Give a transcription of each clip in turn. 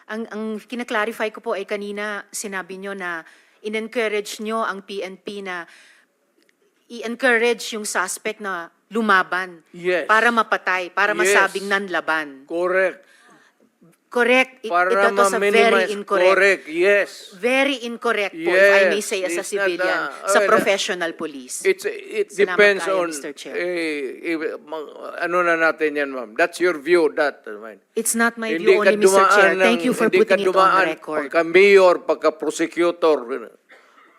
Ang kina-clarify ko po ay kanina sinabi nyo na in-encourage nyo ang PNP na i-encourage yung suspect na lumaban Yes. para mapatay, para Yes. masabing nanlaban. Correct. Correct. Para Ito to sa very ma-minimize. incorrect. Correct, yes. Very incorrect po, if I may Yes, say as a it's not, civilian, sa professional police. It Salamat depends kayo, on, Mr. Chair. ano na natin yan, ma'am. That's your view, that. It's not my Hindi view ka only, Mr. Chair. dumaan Thank you for hindi ka putting it on dumaan the record. Pagka-mayor, pagka-prosecutor.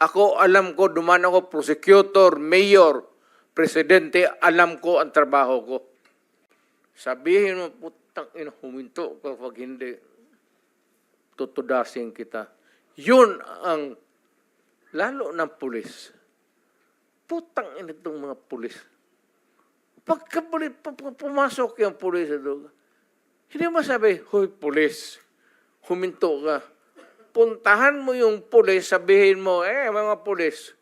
Ako, alam ko, dumaan ako, prosecutor, mayor, presidente, alam ko ang trabaho ko. Sabihin mo, putang ina, huminto kapag hindi, tutudasin kita. Yun ang, lalo ng pulis. Putang ina itong mga pulis. Pagka pumasok yung pulis doon, hindi mo sabi, hoy pulis, huminto ka. Puntahan mo yung pulis, sabihin mo, mga pulis,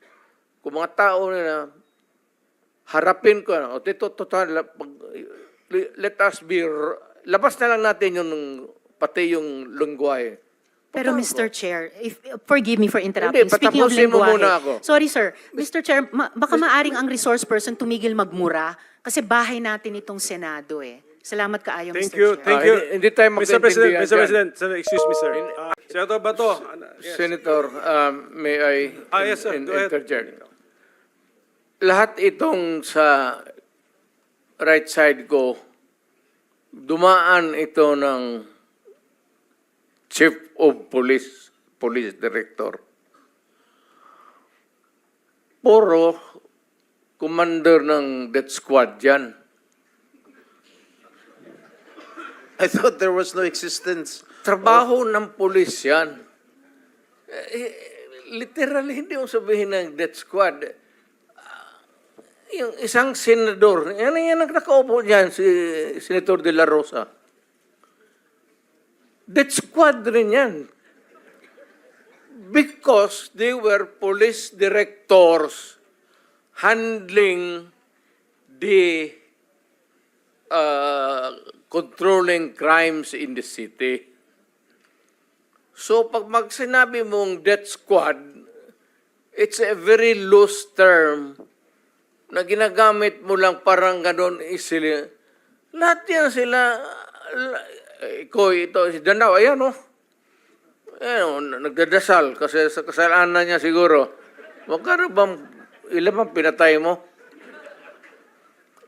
kung mga tao na harapin ko, o total, let us be, labas na lang natin yung, pati yung lungwahe. Pero Mr. Chair, forgive me for interrupting. Hindi, Speaking of patapusin mo lengguwahe, muna ako. sorry sir, Mr. Chair, baka maaring ang resource person tumigil magmura kasi bahay natin itong Senado eh. Salamat kaayo, Thank Mr. you, Chair. thank you. Hindi tayo Mr. President, magkaintindihan Mr. dyan. President, sir, excuse me, sir. Senator Bato. Yes. Senator, may I Yes, sir. Go ahead. interject? Lahat itong sa right side ko, dumaan ito ng Chief of Police, Police Director. Puro commander ng death squad yan. I thought there was no existence. Trabaho ng pulis yan. Literally, hindi mo sabihin ng death squad. Yung isang senador, yan ang nakaupo dyan, si Senator De La Rosa. Death squad rin yan. Because they were police directors handling the controlling crimes in the city. So pag sinabi mong death squad, it's a very loose term na ginagamit mo lang parang ganon isili. Lahat yan sila, ito, si Danao, ayan o. Nagdadasal kasi sa kasalanan niya siguro. Magkano bang, ilan bang pinatay mo?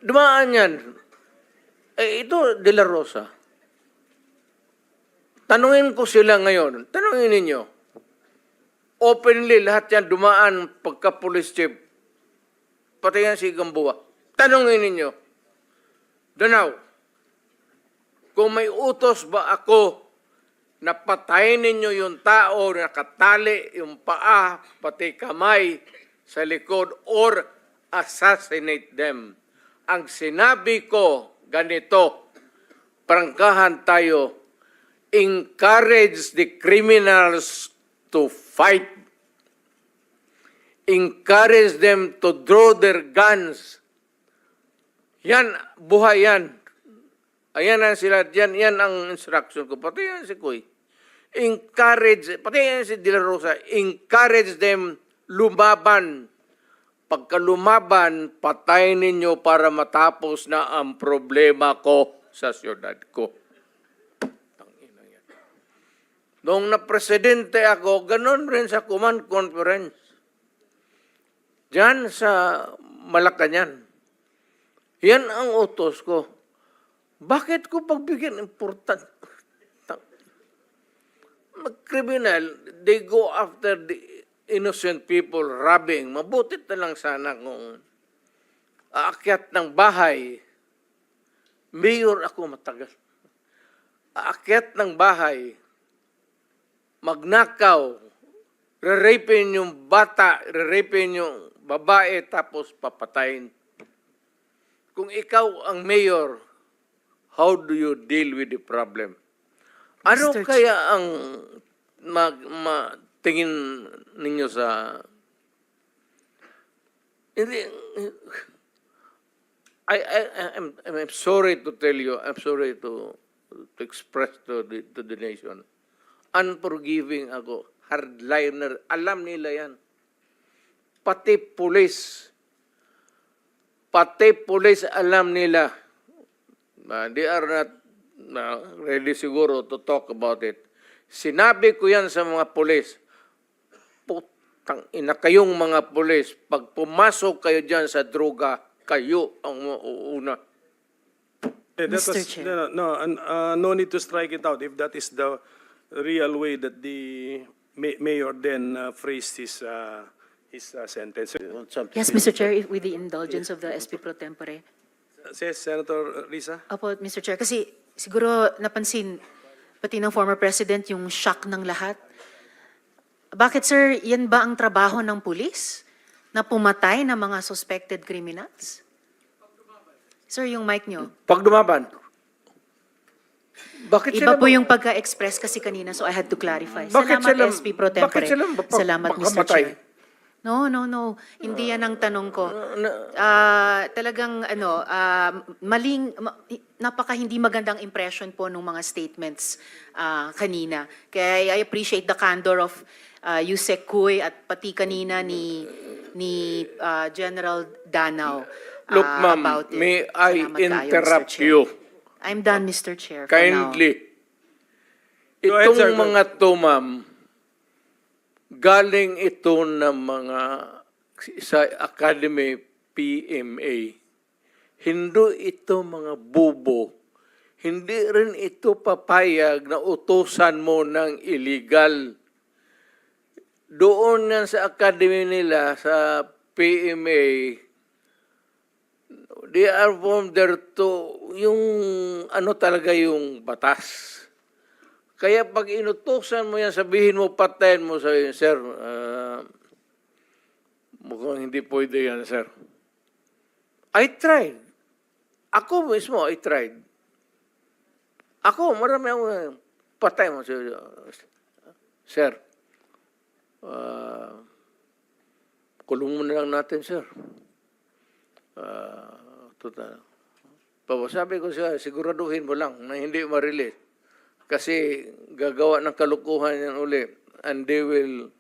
Dumaan yan. Ito, De La Rosa. Tanungin ko sila ngayon. Tanungin ninyo. Openly, lahat yan dumaan pagka-police chief. Pati yan si Gamboa. Tanungin ninyo. Danao, kung may utos ba ako na patayin ninyo yung tao na nakatali yung paa, pati kamay sa likod, or assassinate them. Ang sinabi ko, ganito, prangkahan tayo, encourage the criminals to fight. Encourage them to draw their guns. Yan, buhay yan. Ayan ang sila, yan ang instruction ko. Pati yan si Kuy. Encourage, pati yan si De La Rosa, encourage them lumaban. Pagka lumaban, patayin ninyo para matapos na ang problema ko sa siyudad ko. Tangina yan. Noong na-presidente ako, ganun rin sa command conference. Diyan sa Malacanang. Yan ang utos ko. Bakit ko pagbigyan important? Mag-criminal, they go after the innocent people robbing. Mabutit na lang sana kung aakyat ng bahay. Mayor ako matagal. Aakyat ng bahay, magnakaw, re-rapin yung bata, re-rapin yung babae, tapos papatayin. Kung ikaw ang mayor, how do you deal with the problem? Ano Mr. kaya ang tingin ninyo sa... I'm sorry to tell you, I'm sorry to express to the nation. unforgiving ako. Hardliner. Alam nila yan. Pati pulis. Pati pulis alam nila. They are not ready siguro to talk about it. Sinabi ko yan sa mga pulis. Putang ina kayong mga pulis. Pag pumasok kayo dyan sa droga, kayo ang mauuna. Mr. Chair. No need to strike it out if that is the real way that the mayor then phrased his sentence. Yes, Mr. Chair, with the indulgence of the SP Pro Tempore. Says Senator Risa. Opo, Mr. Chair, kasi siguro napansin, pati ng former president, yung shock ng lahat. Bakit, sir, yan ba ang trabaho ng pulis? Na pumatay ng mga suspected criminals? Sir, yung mic nyo. Pag dumaban, bakit Iba sila po yung pagka-express kasi kanina, so I had to clarify. Bakit Salamat, sila- SP Pro Tempore. bakit sila Salamat, Mr. makamatay? Chair. No. Hindi yan ang tanong ko. Talagang, napaka hindi magandang impression po ng mga statements kanina. Kaya I appreciate the candor of Yusek Kuy at pati kanina ni General Danao Look, ma'am, about it. may I Salamat tayo, Mr. interrupt Chair. you? I'm done, Mr. Chair, for now. Kindly. Go ahead, sir. Itong mga to, ma'am, galing ito ng mga sa Academy PMA. Hindi ito mga bubo. Hindi rin ito papayag na utusan mo ng illegal. Doon yan sa Academy nila, sa PMA, they are from there to, yung ano talaga yung batas. Kaya pag inutusan mo yan, sabihin mo, patayin mo, sabihin, sir, mukhang hindi pwede yan, sir. I tried. Ako mismo, I tried. Ako, marami ako, patay mo, sir. Kulong mo na lang natin, sir. Total. Sabi ko siya, siguraduhin mo lang na hindi ma-release. Kasi gagawa ng kalukuhan yan uli. And they will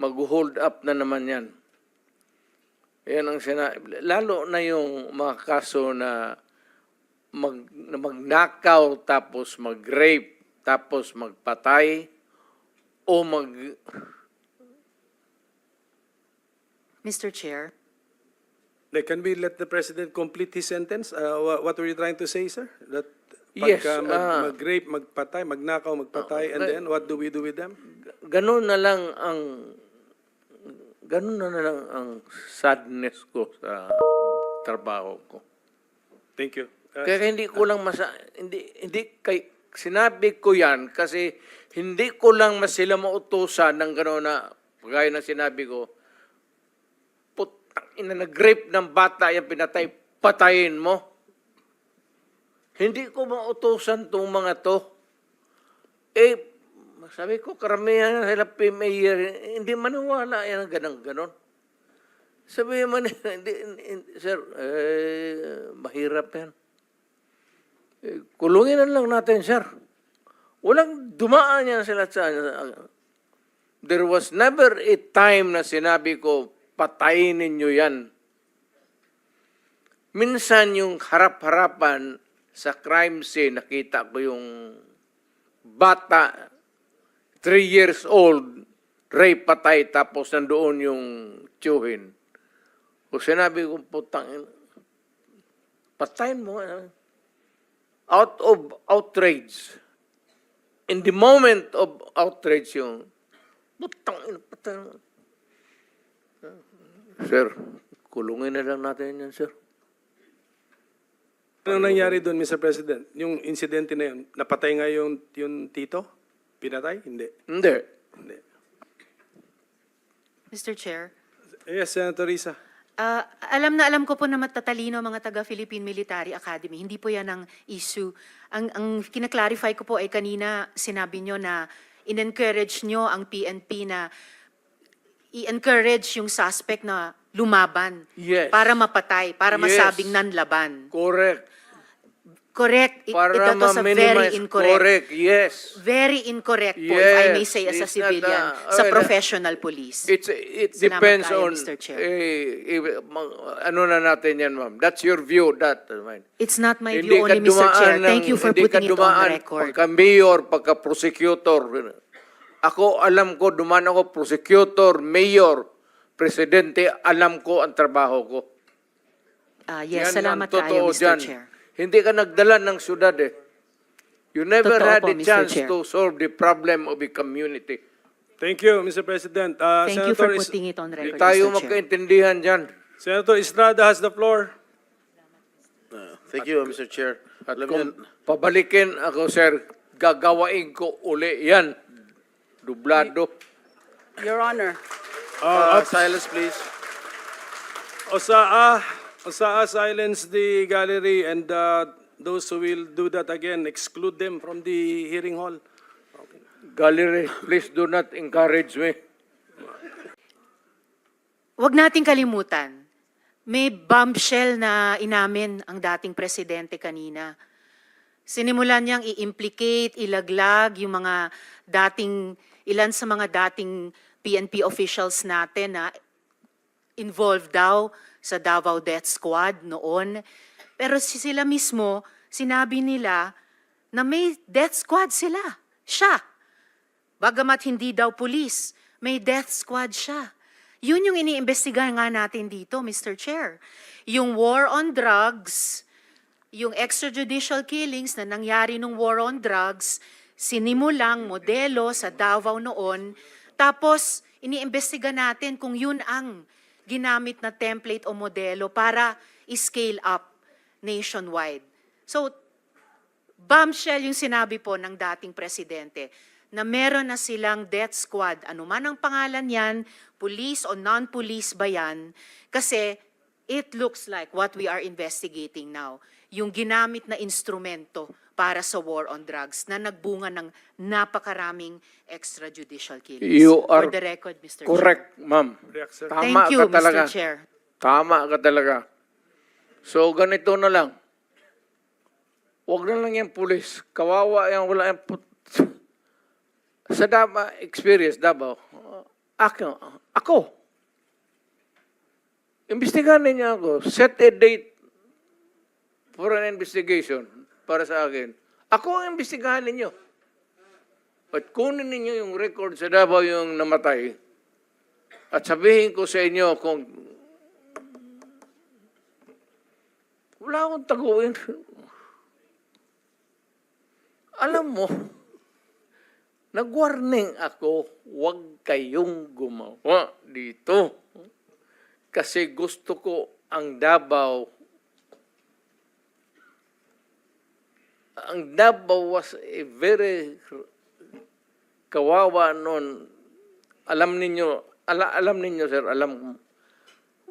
mag-hold up na naman yan. Yan ang lalo na yung mga kaso na magnakaw tapos mag-rape tapos magpatay o Mr. Chair. Can we let the president complete his sentence? What were you trying to say, sir? That Yes, pagka mag-rape, magpatay, magnakaw, magpatay, and then what do we do with them? ganun na lang ang sadness ko sa trabaho ko. Thank you. Kaya hindi ko lang sinabi ko yan kasi hindi ko lang sila mautusan ng gano'n na gaya ng sinabi ko, putang ina, nag-rape ng bata, yan pinatay, patayin mo. Hindi ko mautusan itong mga to. Sabi ko, karamihan sila PMA, hindi maniwala yan ang ganon. Sabi man, sir, mahirap yan. Kulungin na lang natin, sir. Walang dumaan yan sila sa... There was never a time na sinabi ko, patayin ninyo yan. Minsan yung harap-harapan sa crime scene, nakita ko yung bata, 3 years old, rape, patay, tapos nandoon yung tiyuhin. O sinabi ko, putang, patayin mo. Out of outrage. In the moment of outrage yung, putang, patayin mo. Sir, kulungin na lang natin yan, sir. Ano nangyari doon, Mr. President? Yung insidente na yun, napatay nga yung tito? Pinatay? Hindi. Hindi. Hindi. Mr. Chair. Yes, Senator Risa. Alam ko po na matatalino mga taga-Philippine Military Academy. Hindi po yan ang issue. Ang kinaklarify ko po ay kanina sinabi nyo na in-encourage nyo ang PNP na i-encourage yung suspect na lumaban. Yes. Para mapatay, para Yes. masabing nanlaban. Correct. Correct. Para Ito to sa very ma-minimize. incorrect. Correct, yes. Very incorrect po, if I may Yes, say as a it's not, civilian, well, sa professional police. It Salamat depends kayo, on, Mr. Chair. ano na natin yan, ma'am. That's your view, that. Mine. It's not my Hindi view ka only, Mr. Chair. dumaan Thank you for hindi ka putting it on dumaan record. Pagka-mayor, pagka-prosecutor. Ako, alam ko, dumaan ako, prosecutor, mayor, presidente, alam ko ang trabaho ko. Yes, Yan ang salamat kayo, totoo Mr. dyan. Chair. Hindi ka nagdala ng syudad eh. You never Totoo had po, a Mr. chance Chair. to solve the problem of a community. Thank you, Mr. President. Thank you for Senator putting it on Hindi record, tayo Mr. Chair. magkaintindihan dyan. Senator Estrada has the floor. Thank you, Mr. Chair. At Alam kung niyo, pabalikin ako, sir, gagawain ko uli yan. Dublado. Your Honor, silence, please. Osaa, silence the gallery, and those who will do that again, exclude them from the hearing hall. Gallery, please do not encourage me. Huwag nating kalimutan, may bombshell na inamin ang dating presidente kanina. Sinimulan niyang i-implicate, ilaglag yung mga ilan sa mga dating PNP officials natin na involved daw sa Davao Death Squad noon. Pero sila mismo, sinabi nila na may death squad sila. Siya. Bagamat hindi daw pulis, may death squad siya. Yun yung iniimbestigahan nga natin dito, Mr. Chair. Yung war on drugs, yung extrajudicial killings na nangyari nung war on drugs, sinimulang modelo sa Davao noon, tapos iniimbestiga natin kung yun ang ginamit na template o modelo para i-scale up nationwide. So, bombshell yung sinabi po ng dating presidente na meron na silang death squad, anuman ang pangalan yan, police o non-police ba yan, kasi it looks like what we are investigating now, yung ginamit na instrumento para sa war on drugs na nagbunga ng napakaraming extrajudicial killings. You are For the record, Mr. Chair. correct, ma'am. React, sir. Tama Thank you, ka talaga. Mr. Chair. Tama ka talaga. So, ganito na lang. Huwag na lang yung pulis. Kawawa yan, wala yung sa experience, Davao, ako. Imbestigahan niya ako. Set a date for an investigation para sa akin. Ako ang imbestigahan ninyo. At kunin ninyo yung record sa Davao yung namatay. At sabihin ko sa inyo kung wala akong taguin. Alam mo, nag-warning ako, huwag kayong gumawa dito. Kasi gusto ko ang Davao. Ang Davao was a very kawawa noon. Alam ninyo, sir, alam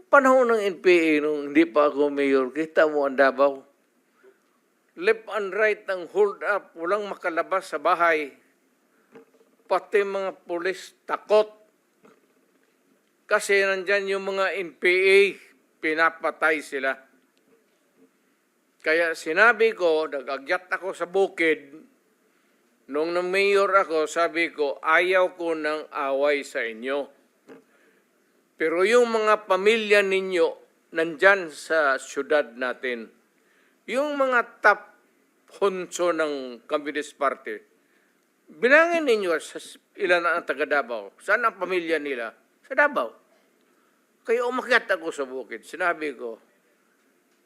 panahon ng NPA nung hindi pa ako mayor, kita mo ang Davao. Left and right ang hold up, walang makalabas sa bahay. Pati mga pulis takot. Kasi nandyan yung mga NPA, pinapatay sila. Kaya sinabi ko, nag-agyat ako sa bukid, nung na-mayor ako, sabi ko, ayaw ko ng away sa inyo. Pero yung mga pamilya ninyo, nandyan sa syudad natin, yung mga top honso ng Communist Party, bilangin ninyo sa ilan ang taga Davao. Saan ang pamilya nila? Sa Davao. Kaya umakyat ako sa bukid. Sinabi ko,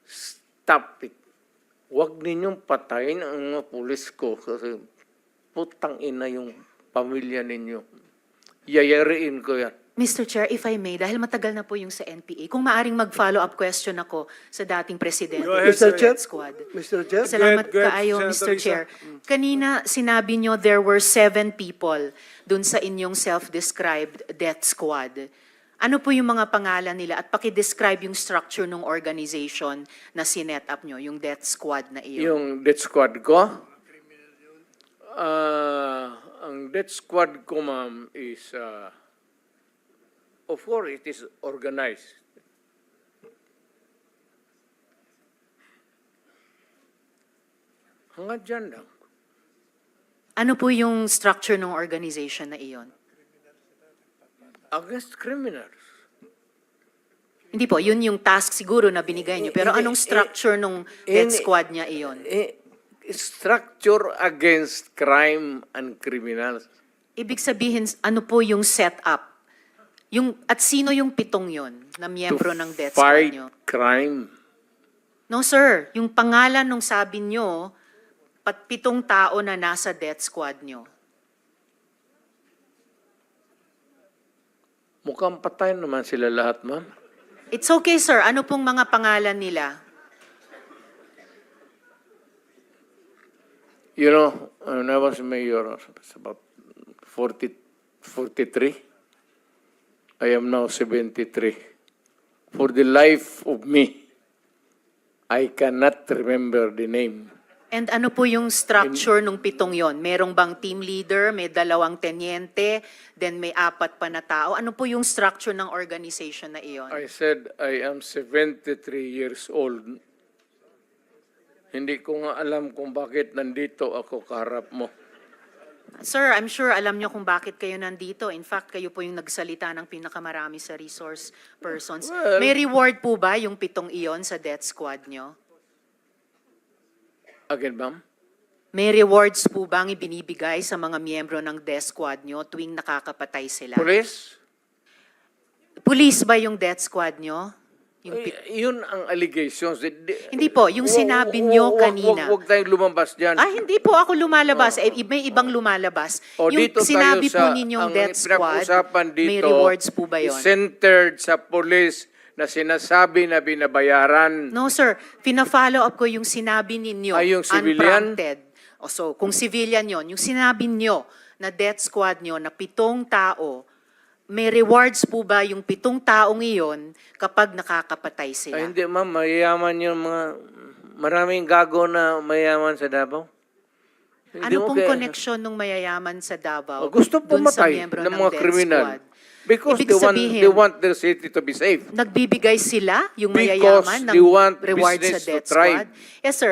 stop it. Huwag ninyong patayin ang mga pulis ko kasi putang ina yung pamilya ninyo. Yayariin ko yan. Mr. Chair, if I may, dahil matagal na po yung sa NPA, kung maaring mag-follow-up question ako sa dating presidente Go ahead, ng sir. Death Squad. Mr. Chair? Salamat Go ahead, kaayo, Senator Mr. Risa. Chair. Kanina, sinabi nyo there were 7 people dun sa inyong self-described death squad. Ano po yung mga pangalan nila? At paki-describe yung structure ng organization na sinet up nyo, yung death squad na iyon. Yung death squad ko, ang death squad ko, ma'am, is, of course, it is organized. Hanggang dyan lang. Ano po yung structure ng organization na iyon? Against criminals. Hindi po, yun yung task siguro na binigay niyo. Pero anong structure nung death squad niya iyon? Structure against crime and criminals. Ibig sabihin, ano po yung setup? At sino yung 7 yon na miyembro ng death squad Fight niyo? crime. No sir, yung pangalan nung sabi niyo, 7 tao na nasa death squad niyo. Mukhang patay naman sila lahat, ma'am. It's okay sir, ano pong mga pangalan nila? You know, when I was mayor, it's about 43. I am now 73. For the life of me, I cannot remember the name. And ano po yung structure nung 7 yon? Merong bang team leader, may 2 tenyente, then may 4 pa na tao? Ano po yung structure ng organization na iyon? I said I am 73 years old. Hindi ko nga alam kung bakit nandito ako kaharap mo. Sir, I'm sure alam niyo kung bakit kayo nandito. In fact, kayo po yung nagsalita ng pinakamarami sa resource persons. Well- May reward po ba yung 7 iyon sa death squad niyo? Again, ma'am? May rewards po bang ibinibigay sa mga miyembro ng death squad niyo tuwing nakakapatay sila? Police? Police ba yung death squad niyo? Yung Yun ang allegations. Hindi po, yung sinabi niyo kanina. Huwag tayong lumabas dyan. Hindi po ako lumalabas. May ibang lumalabas. O, Yung dito sinabi tayo po ninyong ang death squad, pinag-usapan dito may rewards po ba is yun? centered sa police na sinasabi na binabayaran. No sir, pina-follow up ko yung sinabi ninyo. Ay, yung civilian? Unprompted. So, kung civilian yon, yung sinabi nyo na death squad nyo na 7 tao, may rewards po ba yung 7 taong iyon kapag nakakapatay sila? Ay, hindi ma'am, mayayaman yung mga, maraming gago na mayayaman sa Davao. Hindi Ano mo pong kaya- connection ng mayayaman sa Davao Gusto dun sa pumatay miyembro ng ng mga death kriminal. squad? Because Ibig they sabihin, want their city to be safe. nagbibigay sila, yung Because mayayaman, they want ng reward sa business to death thrive. squad? Yes sir,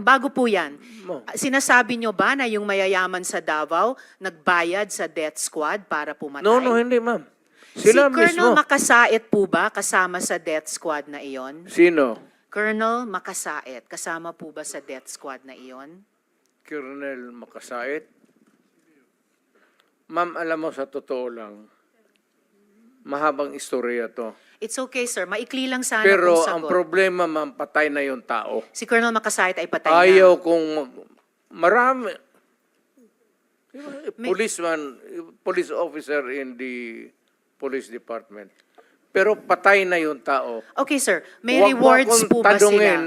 bago po yan, Mo. sinasabi nyo ba na yung mayayaman sa Davao nagbayad sa death squad para pumatay? No, hindi ma'am. Si Sila Colonel mismo. Makasait po ba kasama sa death squad na iyon? Sino? Colonel Makasait, kasama po ba sa death squad na iyon? Colonel Makasait. Ma'am, alam mo sa totoo lang, mahabang istorya to. It's okay sir, maikli lang sana Pero kung ang sagot. problema, ma'am, patay na yung tao. Si Colonel Makasait ay patay na. Ayaw kung marami. May- Police officer in the police department. Pero patay na yung tao. Okay sir, may Huwag mo rewards akong po ba sila? tanungin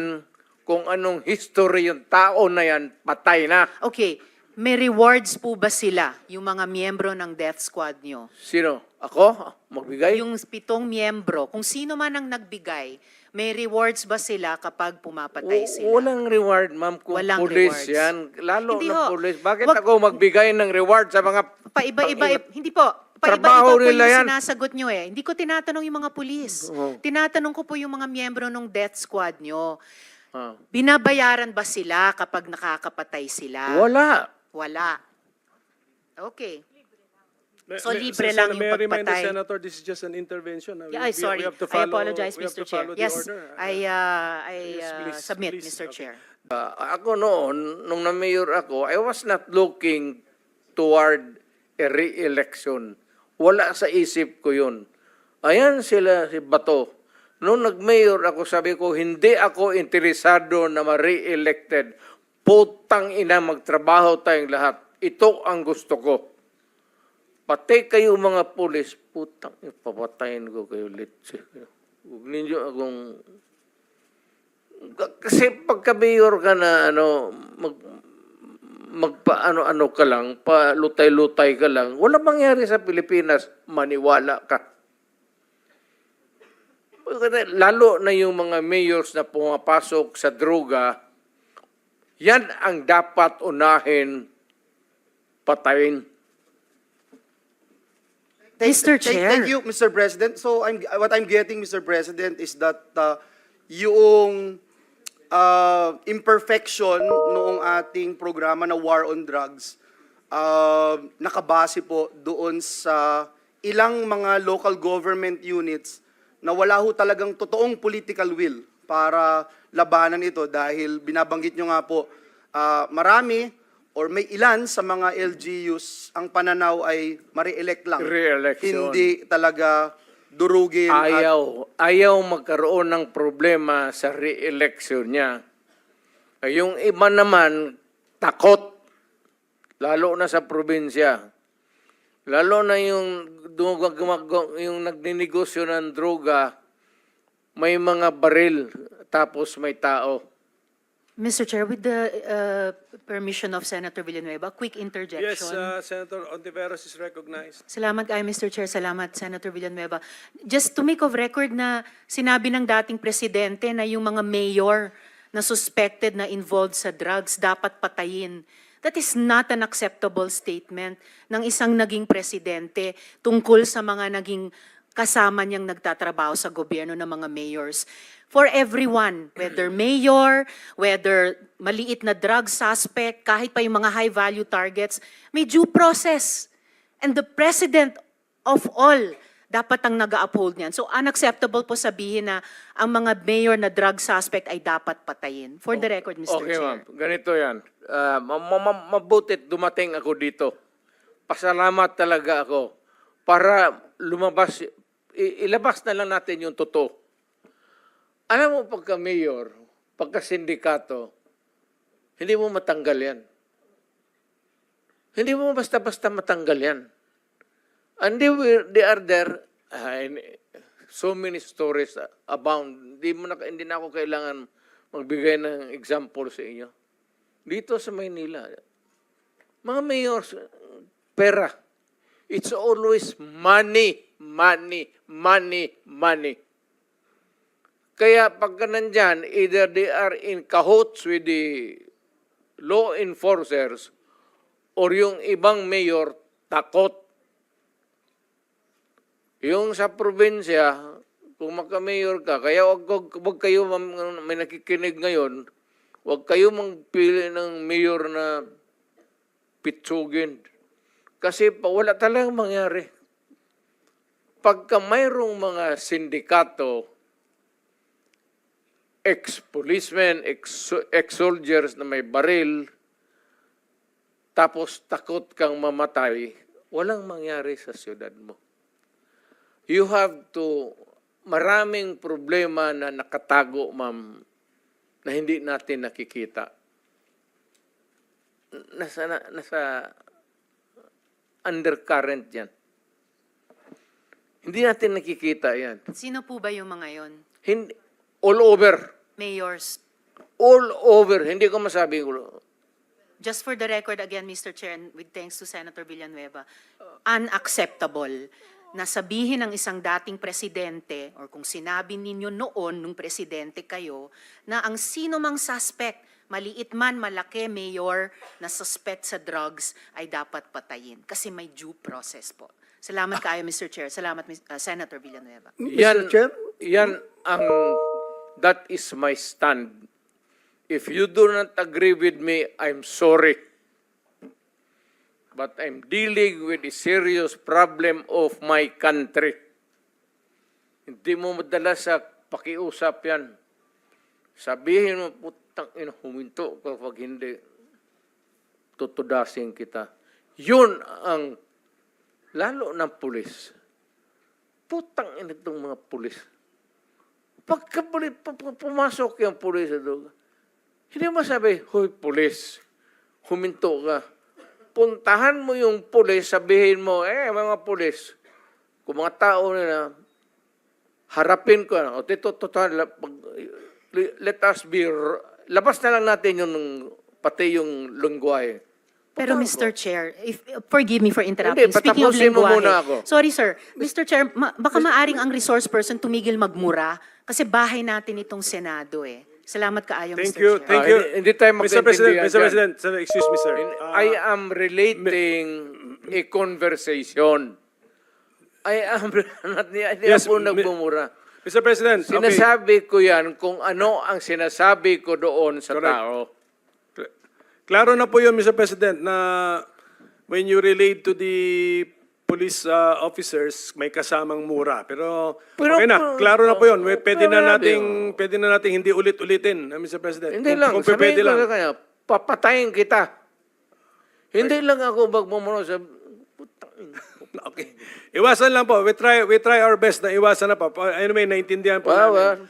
kung anong history yung tao na yan, patay na. Okay, may rewards po ba sila, yung mga miyembro ng death squad nyo? Sino? Ako? Magbigay? Yung 7 miyembro, kung sino man ang nagbigay, may rewards ba sila kapag pumapatay sila? Walang reward, ma'am, kung Walang police rewards. yan. Lalo Hindi na ho. police. Bakit Wag- ako magbigay ng reward sa mga... Paiba-iba, hindi po. Trabaho Paiba-iba po nila yung yan. sinasagot nyo eh. Hindi ko tinatanong yung mga pulis. Oo. Tinatanong ko po yung mga miyembro ng death squad nyo. Ah. Binabayaran ba sila kapag nakakapatay sila? Wala. Wala. Okay. Le- So, le- libre Sen- lang yung May I remind the pagpatay? Senator, this is just an intervention. Yeah, I'm sorry. We have to I follow- apologize, we have Mr. to Chair. follow the Yes, order. I Yes, please, submit, please. Mr. Okay. Chair. Ako noon, nung na-mayor ako, I was not looking toward a re-election. Wala sa isip ko yun. Ayan sila, si Bato. Nung nag-mayor ako, sabi ko, hindi ako interesado na ma-re-elected. Putang ina, magtrabaho tayong lahat. Ito ang gusto ko. Pati kayo mga pulis, putang, papatayin ko kayo litsi. Huwag ninyo akong... Kasi pagka-mayor ka na, magpa-ano-ano ka lang, pa-lutay-lutay ka lang, wala mangyari sa Pilipinas, maniwala ka. Lalo na yung mga mayors na pumapasok sa droga, yan ang dapat unahin patayin. Mr. Chair. Thank you, Mr. President. So what I'm getting, Mr. President, is that yung imperfection noong ating programa na War on Drugs, nakabase po doon sa ilang mga local government units na wala ho talagang totoong political will para labanan ito dahil binabanggit nyo nga po, marami or may ilan sa mga LGUs ang pananaw ay ma-re-elect lang. Re-election. Hindi talaga durugin at Ayaw magkaroon ng problema sa re-election niya. Yung iba naman, takot. Lalo na sa probinsya. Lalo na yung nagninegosyo ng droga, may mga baril, tapos may tao. Mr. Chair, with the permission of Senator Villanueva, quick interjection. Yes, Senator Ontiveros is recognized. Salamat kay Mr. Chair. Salamat, Senator Villanueva. Just to make of record na sinabi ng dating presidente na yung mga mayor na suspected na involved sa drugs dapat patayin. That is not an acceptable statement ng isang naging presidente tungkol sa mga naging kasama niyang nagtatrabaho sa gobyerno ng mga mayors. For everyone, whether mayor, whether maliit na drug suspect, kahit pa yung mga high-value targets, may due process. And the president of all dapat ang nag-uphold niyan. So unacceptable po sabihin na ang mga mayor na drug suspect ay dapat patayin. For the record, Mr. Okay, Chair. ma'am. Ganito yan. Mabutit dumating ako dito. Pasalamat talaga ako para lumabas, ilabas na lang natin yung totoo. Alam mo, pagka mayor, pagka sindikato, hindi mo matanggal yan. Hindi mo basta-basta matanggal yan. And they are there, so many stories abound. Hindi na ako kailangan magbigay ng example sa inyo. Dito sa Maynila, mga mayors, pera. It's always money, money, money, money. Kaya pagka nandyan, either they are in cahoots with the law enforcers or yung ibang mayor takot. Yung sa probinsya, kung magka-mayor ka, kaya wag kayo, may nakikinig ngayon, wag kayo magpili ng mayor na pitsugin. Kasi wala talagang mangyari. Pagka mayroong mga sindikato, ex-policemen, ex-soldiers na may baril, tapos takot kang mamatay, walang mangyari sa siyudad mo. You have to, maraming problema na nakatago, ma'am, na hindi natin nakikita. Nasa undercurrent yan. Hindi natin nakikita yan. Sino po ba yung mga yon? Hindi, all over. Mayors. All over. Hindi ko masabi. Just for the record again, Mr. Chair, and with thanks to Senator Villanueva, unacceptable na sabihin ng isang dating presidente or kung sinabi ninyo noon nung presidente kayo na ang sino mang suspect, maliit man, malaki, mayor, na suspect sa drugs ay dapat patayin kasi may due process po. Salamat kayo, Mr. Chair. Salamat, Senator Villanueva. Yan, Chair? yan that is my stand. If you do not agree with me, I'm sorry. But I'm dealing with a serious problem of my country. Hindi mo madala sa pakiusap yan. Sabihin mo, putang ina, huminto kapag hindi, tutudasin kita. Yun ang, lalo ng pulis. Putang ina itong mga pulis. Pagka pumasok yung pulis sa droga, hindi mo sabi, hoy pulis, huminto ka. Puntahan mo yung pulis, sabihin mo, mga pulis, kung mga tao na harapin ko, o let us be, labas na lang natin yung, pati yung lungwahe. Pero Mr. Chair, forgive me for Hindi, interrupting. Speaking of patapusin mo lengguwahe, muna ako. sorry sir, Mr. Chair, baka maaring ang resource person tumigil magmura kasi bahay natin itong Senado eh. Salamat kaayo, Thank Mr. you, Chair. thank you. Hindi tayo Mr. President, magkaintindihan Mr. dyan. President, sir, excuse me, sir. I am relating a conversation. I am, hindi Yes, ako nagbumura. Mr. President, okay. Sinasabi ko yan kung ano ang sinasabi ko doon sa Correct. tao. Klaro na po yun, Mr. President, na when you relate to the police officers, may kasamang mura. Pero okay na, klaro na po yun. Pwede na nating hindi ulit-ulitin, Mr. President. Hindi lang, Kung sabihin pwede ko lang. na kanya, papatayin kita. Hindi lang ako magmumuno sa... Okay. Iwasan lang po. We try our best na iwasan na po. Anyway, naintindihan po namin.